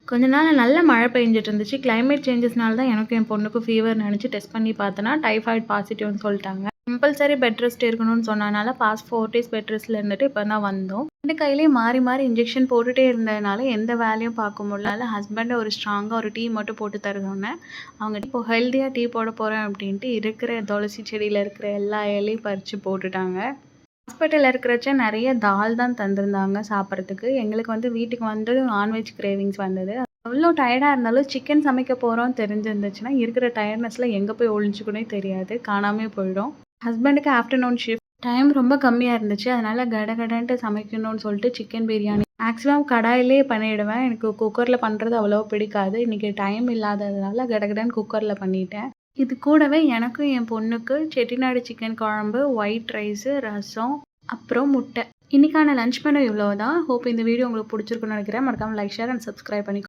கொஞ்ச நாள் நல்ல மழை பெஞ்சுட்டு இருந்துச்சு. கிளைமேட் சேஞ்சஸ்னால தான் எனக்கும் என் பொண்ணுக்கும் ஃபீவர் நெனச்சு டெஸ்ட் பண்ணி பார்த்தேன்னா, டைஃபாய்டு பாசிட்டிவ்னு சொல்ட்டாங்க. கம்பல்சரி பெட் ரெஸ்ட் இருக்கணும்னு சொன்னனால பாஸ்ட் 4 டேஸ் பெட் ரெஸ்ட்ல இருந்துட்டு இப்ப தான் வந்தோம். 2 கையிலயும் மாறி மாறி இன்ஜெக்ஷன் போட்டுட்டே இருந்ததுனால எந்த வேலையும் பார்க்க முடியல. ஹஸ்பண்ட் ஒரு ஸ்ட்ராங்கா ஒரு டீ மட்டும் போட்டு தர சொன்னேன். அவங்க இப்போ ஹெல்தியா டீ போட போறேன் அப்படின்ட்டு இருக்கிற துளசி செடியில இருக்கிற எல்லா இலையும் பறிச்சு போட்டுட்டாங்க. ஹாஸ்பிட்டல்ல இருக்கிறச்ச நெறைய தால் தான் தந்திருந்தாங்க சாப்பிட்றதுக்கு. எங்களுக்கு வந்து வீட்டுக்கு வந்து நான்வெஜ் கிரேவிங்ஸ் வந்தது. எவ்ளோ டயர்டா இருந்தாலும் சிக்கன் சமைக்க போறோம்னு தெரிஞ்சிருந்துச்சுன்னா, இருக்கிற டயர்ட்னஸ்ல எங்க போய் ஒளிஞ்சுக்குன்னே தெரியாது. காணாமயே போயிடும். ஹஸ்பண்டுக்கு ஆஃப்டர்நூன் ஷிஃப்ட். டைம் ரொம்ப கம்மியா இருந்துச்சு. அதனால கடகடன்ட்டு சமைக்கணும்னு சொல்லிட்டு சிக்கன் பிரியாணி மேக்ஸிமம் கடாயிலேயே பண்ணிடுவேன். எனக்கு குக்கர்ல பண்றது அவ்வளவா பிடிக்காது. இன்னைக்கு டைம் இல்லாததுனால கடகடன்னு குக்கர்ல பண்ணிட்டேன். இது கூடவே எனக்கும் என் பொண்ணுக்கு செட்டிநாடு சிக்கன் குழம்பு, ஒயிட் ரைஸு, ரசம், அப்புறம் முட்டை. இன்னைக்கான லஞ்ச் மெனு இவ்வளோதான். ஹோப் இந்த வீடியோ உங்களுக்கு பிடிச்சிருக்கும்னு நினைக்கிறேன். மறக்காம லைக், ஷேர் அண்ட் சப்ஸ்கிரைப் பண்ணிக்கோங்க.